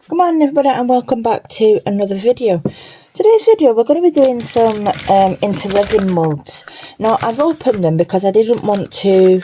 Come on everybody, and welcome back to another video. Today's video we're going to be doing some into resin moulds. Now I've opened them because I didn't want to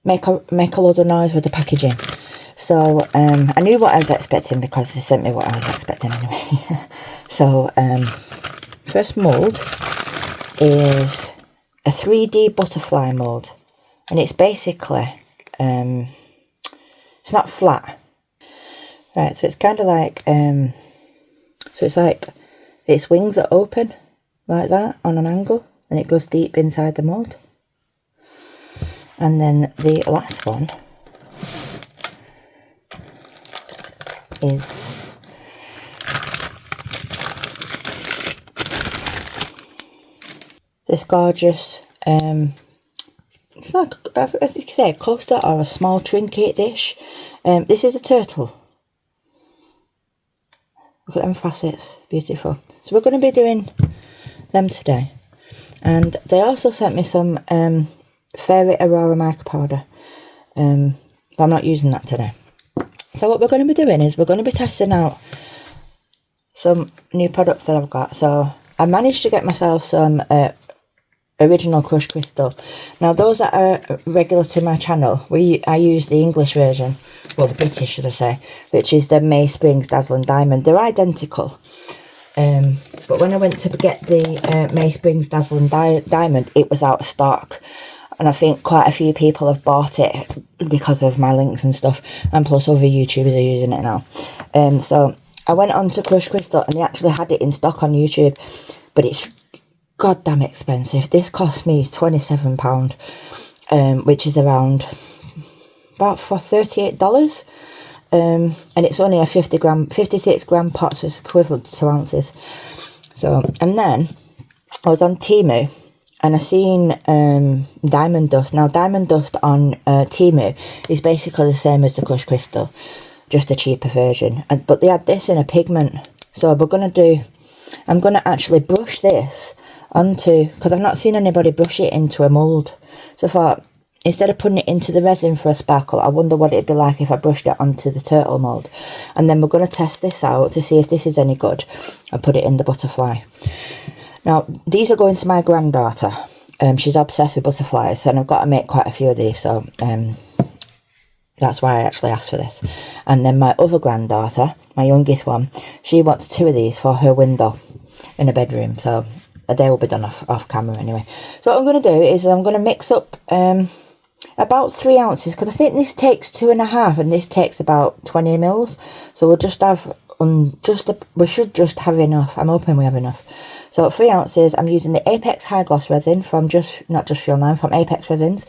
make a load of noise with the packaging. So I knew what I was expecting because they sent me what I was expecting anyway. So first mould is a 3D butterfly mould, and it's basically it's not flat. Right, so it's kind of like, so it's like its wings are open like that on an angle, and it goes deep inside the mould. And then the last one is this gorgeous, it's like, as you can say, a coaster or a small trinket dish. This is a turtle. Look at them facets, beautiful. So we're going to be doing them today. And they also sent me some fairy Aurora mica powder. But I'm not using that today. So what we're going to be doing is we're going to be testing out some new products that I've got. So I managed to get myself some original crushed crystal. Now those that are regular to my channel, I use the English version, well the British should I say, which is the May Springs Dazzling Diamond. They're identical, but when I went to get the May Springs Dazzling Diamond, it was out of stock, and I think quite a few people have bought it because of my links and stuff, and plus other YouTubers are using it now. So I went on to crushed crystal and they actually had it in stock on YouTube, but it's goddamn expensive. This cost me £27, which is around about for $38, and it's only a 56 gram pot, so it's equivalent to 2 ounces. So, and then I was on Temu and I seen diamond dust. Now diamond dust on Temu is basically the same as the crushed crystal, just a cheaper version, but they had this in a pigment. So I'm going to actually brush this onto, because I've not seen anybody brush it into a mould. So I thought, instead of putting it into the resin for a sparkle, I wonder what it'd be like if I brushed it onto the turtle mould. And then we're going to test this out to see if this is any good and put it in the butterfly. Now these are going to my granddaughter. She's obsessed with butterflies, and I've got to make quite a few of these, so that's why I actually asked for this. And then my other granddaughter, my youngest one, she wants 2 of these for her window in her bedroom, so they will be done off camera anyway. So what I'm going to do is I'm going to mix up about 3 ounces, because I think this takes 2.5 and this takes about 20 mils. So we'll just have we should just have enough. I'm hoping we have enough. So 3 ounces. I'm using the Apex High Gloss resin from not just Fuel 9, from Apex Resins.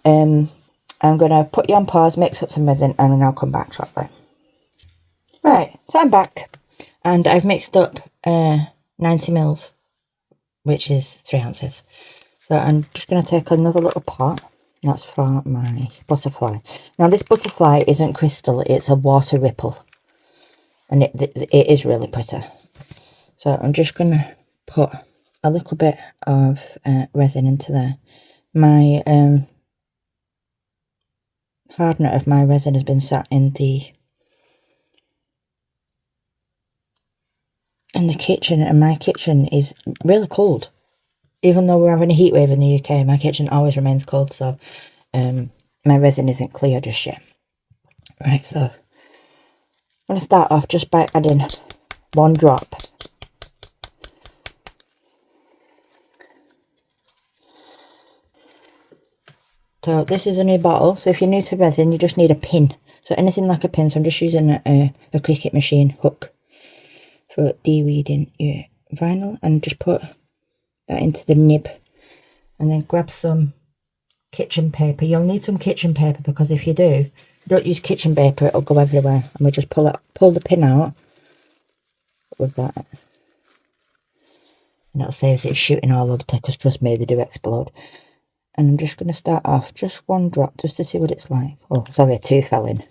I'm going to put you on pause, mix up some resin, and then I'll come back shortly. Right, so I'm back and I've mixed up 90 mils, which is 3 ounces. So I'm just going to take another little pot. That's for my butterfly. Now this butterfly isn't crystal, it's a water ripple, and it is really pretty. So I'm just going to put a little bit of resin into there. My hardener of my resin has been sat in the kitchen, and my kitchen is really cold. Even though we're having a heat wave in the UK, my kitchen always remains cold, so my resin isn't clear just yet. Right, so I'm going to start off just by adding 1 drop. So this is a new bottle, so if you're new to resin, you just need a pin. So anything like a pin, so I'm just using a Cricut machine hook for de-weeding your vinyl, and just put that into the nib, and then grab some kitchen paper. You'll need some kitchen paper, because if you don't use kitchen paper, it'll go everywhere. And we just pull the pin out with that, and that'll save it shooting all over the place, because trust me, they do explode. And I'm just going to start off just 1 drop, just to see what it's like. Oh sorry, 2 fell in.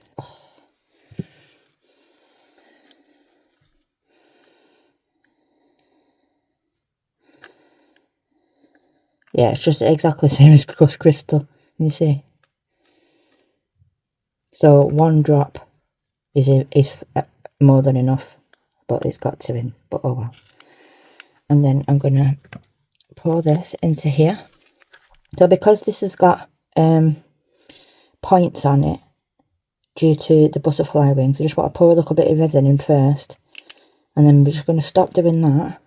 Yeah, it's just exactly the same as crushed crystal, you see. So 1 drop is more than enough, but it's got to in, but oh well. And then I'm going to pour this into here. So because this has got points on it due to the butterfly wings, I just want to pour a little bit of resin in first, and then we're just going to stop doing that,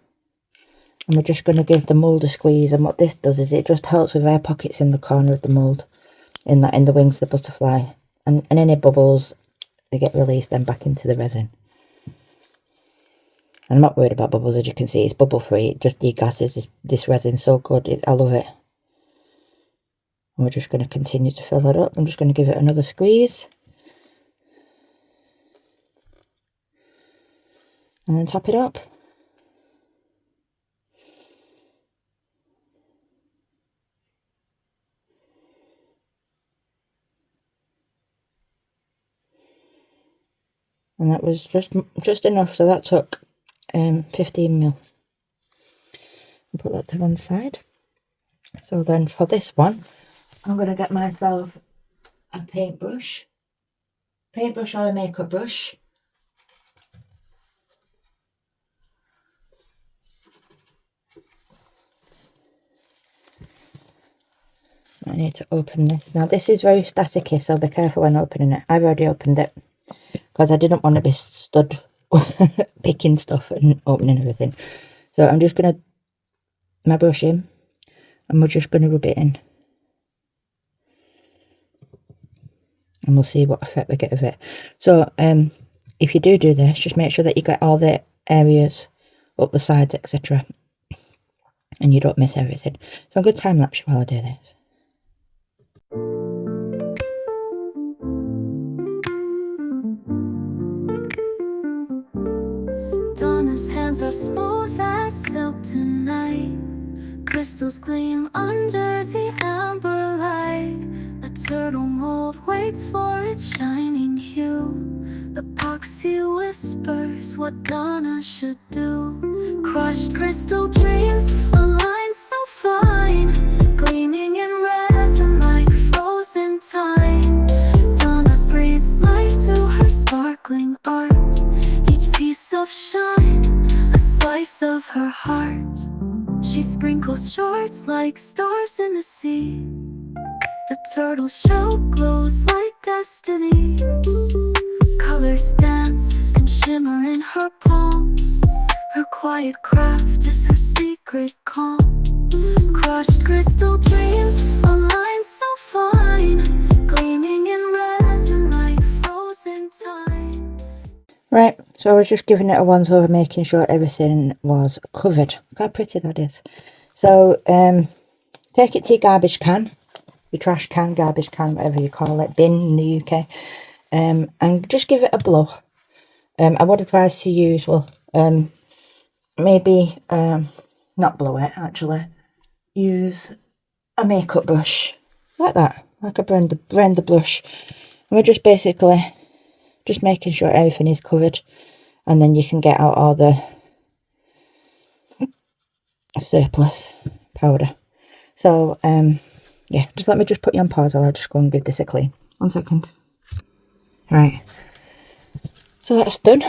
and we're just going to give the mould a squeeze. And what this does is it just helps with air pockets in the corner of the mould, in the wings of the butterfly, and any bubbles, they get released then back into the resin. And I'm not worried about bubbles, as you can see, it's bubble free. It just degasses this resin so good. I love it. And we're just going to continue to fill that up. I'm just going to give it another squeeze. And then top it up. And that was just enough, so that took 15 ml. I'll put that to one side. So then for this one, I'm going to get myself a paintbrush or a makeup brush. I need to open this. Now this is very staticky, so be careful when opening it. I've already opened it because I didn't want to be stood picking stuff and opening everything. So I'm just going to my brush in, and we're just going to rub it in. And we'll see what effect we get of it. So if you do this, just make sure that you get all the areas up the sides, etc. And you don't miss everything. So I'm going to time lapse you while I do this. Donna's hands are smooth as silk tonight. Crystals gleam under the amber light. A turtle mold waits for its shining hue. Epoxy whispers what Donna should do. Crushed crystal dreams align so fine, gleaming in resin like frozen time. Donna breathes life to her sparkling art. Each piece of shine, a slice of her heart. She sprinkles shards like stars in the sea. The turtle shell glows like destiny. Colors dance and shimmer in her palm. Her quiet craft is her secret calm. Crushed crystal dreams align so fine, gleaming in resin like frozen time. Right, so I was just giving it a once over, making sure everything was covered. Look how pretty that is. So take it to your garbage can, your trash can, garbage can, whatever you call it, bin in the UK, and just give it a blow. I would advise to use, well, maybe not blow it, actually. Use a makeup brush, like that, like a blender brush. And we're just basically just making sure everything is covered, and then you can get out all the surplus powder. So yeah, just let me just put you on pause while I just go and give this a clean. 1 second. Right, so that's done,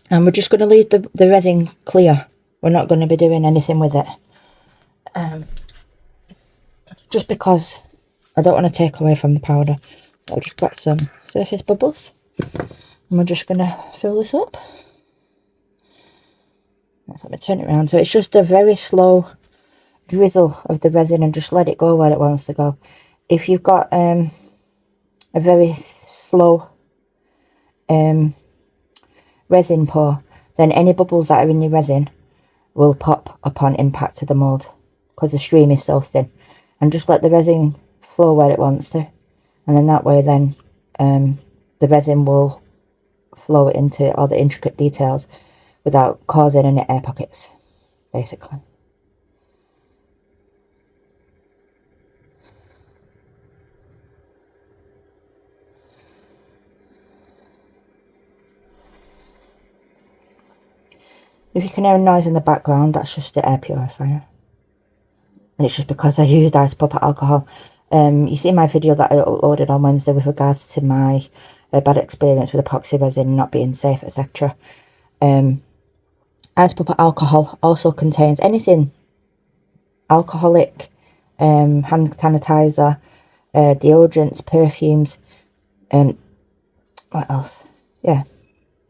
and we're just going to leave the resin clear. We're not going to be doing anything with it, just because I don't want to take away from the powder. I'll just grab some surface bubbles, and we're just going to fill this up. Let me turn it around. So it's just a very slow drizzle of the resin, and just let it go where it wants to go. If you've got a very slow resin pour, then any bubbles that are in your resin will pop upon impact to the mould, because the stream is so thin. And just let the resin flow where it wants to, and then that way then the resin will flow into all the intricate details without causing any air pockets, basically. If you can hear a noise in the background, that's just the air purifier. And it's just because I used isopropyl alcohol. You see my video that I uploaded on Wednesday with regards to my a bad experience with epoxy resin not being safe, etc. Isopropyl alcohol also contains anything alcoholic, hand sanitizer, deodorants, perfumes, what else? Yeah,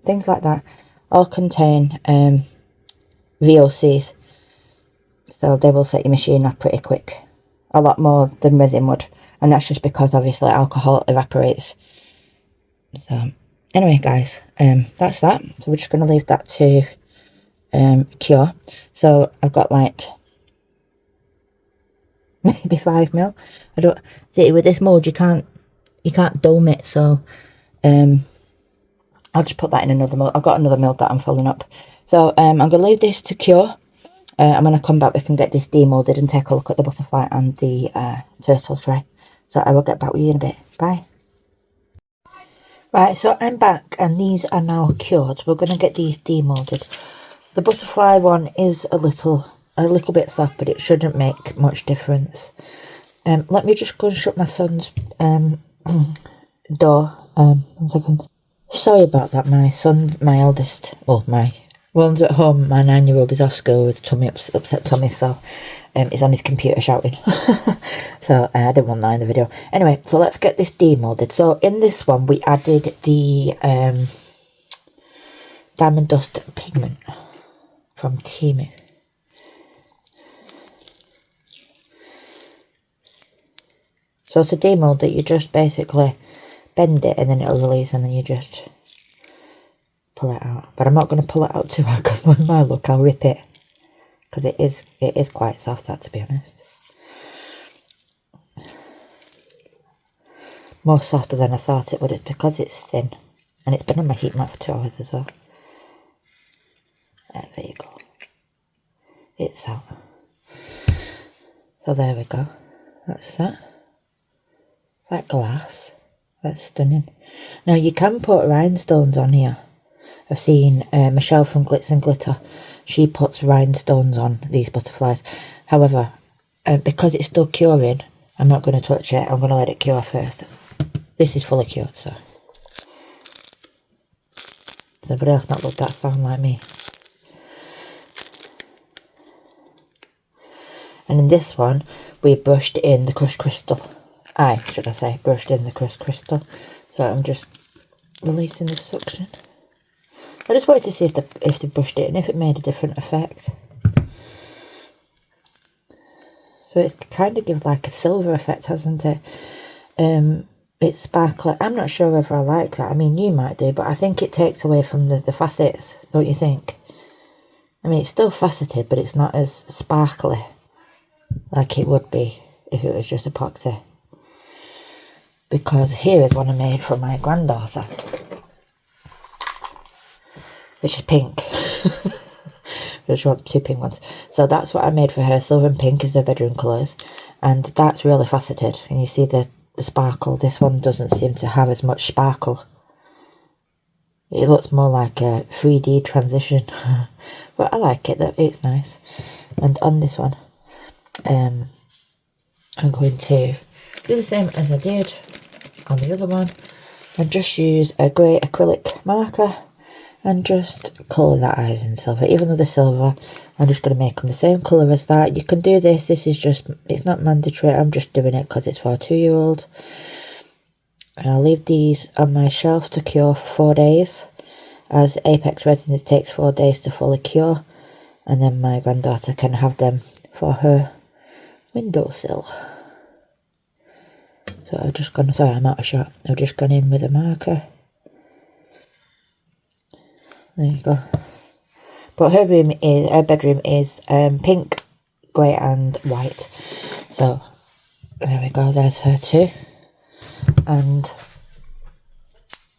things like that all contain VOCs, so they will set your machine off pretty quick, a lot more than resin would, and that's just because obviously alcohol evaporates. So anyway guys, that's that. So we're just going to leave that to cure. So I've got like maybe 5 mil. I don't see, with this mould you can't dome it, so I'll just put that in another mould. I've got another mould that I'm filling up. So I'm going to leave this to cure. I'm going to come back, we can get this demolded and take a look at the butterfly and the turtle tray. So I will get back with you in a bit. Bye. Right, so I'm back and these are now cured. We're going to get these demolded. The butterfly one is a little bit soft, but it shouldn't make much difference. Let me just go and shut my son's door. 1 second. Sorry about that, my son, my eldest, well, my one's at home, my 9-year-old is off school with upset tummy, so he's on his computer shouting. So I didn't want that in the video. Anyway, so let's get this demolded. So in this one we added the Diamond Dust pigment from Temu. So to demold it, you just basically bend it and then it'll release, and then you just pull it out. But I'm not going to pull it out too hard because with my look I'll rip it, because it is quite soft, that, to be honest. More softer than I thought it would. It's because it's thin, and it's been on my heat mat for 2 hours as well. There you go. It's out. So there we go. That's that. That glass. That's stunning. Now you can put rhinestones on here. I've seen Michelle from Glitz and Glitter. She puts rhinestones on these butterflies. However, because it's still curing, I'm not going to touch it. I'm going to let it cure first. This is fully cured, so. Does anybody else not look that sound like me? And in this one, we brushed in the crushed crystal. Brushed in the crushed crystal. So I'm just releasing the suction. I just wanted to see if they brushed it and if it made a different effect. So it's kind of gives like a silver effect, hasn't it? It's sparkly. I'm not sure whether I like that. I mean, you might do, but I think it takes away from the facets, don't you think? I mean, it's still faceted, but it's not as sparkly like it would be if it was just epoxy. Because here is one I made for my granddaughter, which is pink. She wants 2 pink ones. So that's what I made for her. Silver and pink is their bedroom colours, and that's really faceted. And you see the sparkle. This one doesn't seem to have as much sparkle. It looks more like a 3D transition. But I like it, it's nice. And on this one, I'm going to do the same as I did on the other one, and just use a grey acrylic marker and just colour that eyes in silver. Even though the silver, I'm just going to make them the same colour as that. You can do this. This is just, it's not mandatory. I'm just doing it because it's for a 2-year-old. And I'll leave these on my shelf to cure for 4 days, as Apex Resin takes 4 days to fully cure, and then my granddaughter can have them for her windowsill. So I've just gone, sorry, I'm out of shot. I've just gone in with a marker. There you go. But her bedroom is pink, grey and white. So there we go, there's her too. And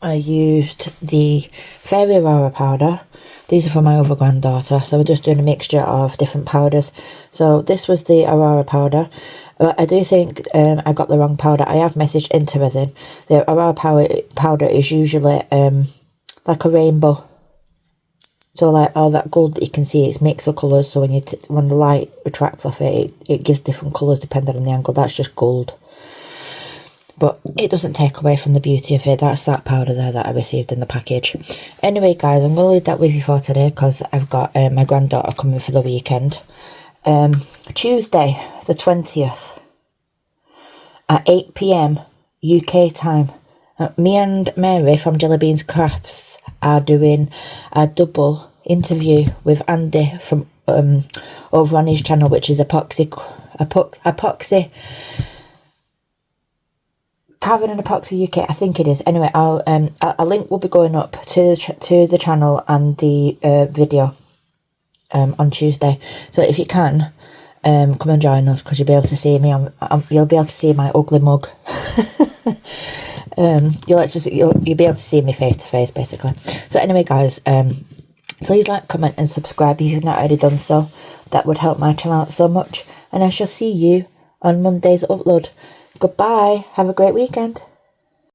I used the Fairy Aurora powder. These are for my other granddaughter, so we're just doing a mixture of different powders. So this was the Aurora powder. But I do think I got the wrong powder. I have messaged into Resin. The Aurora powder is usually like a rainbow. So like all that gold that you can see, it's mix of colours. So when the light retracts off it, it gives different colours depending on the angle. That's just gold. but it doesn't take away from the beauty of it. That's that powder there that I received in the package. Anyway, guys, I'm going to leave that with you for today because I've got my granddaughter coming for the weekend. Tuesday, the 20th, at 8 PM UK time. Me and Mary from Jelly Beans Crafts are doing a double interview with Andy from over on his channel, which is epoxy Carbon and Epoxy UK, I think it is. Anyway, a link will be going up to the channel and the video on Tuesday. So if you can, come and join us, because you'll be able to see me. You'll be able to see my ugly mug. You'll be able to see me face to face, basically. So anyway, guys, please like, comment and subscribe if you've not already done so. That would help my channel out so much. And I shall see you on Monday's upload. Goodbye. Have a great weekend.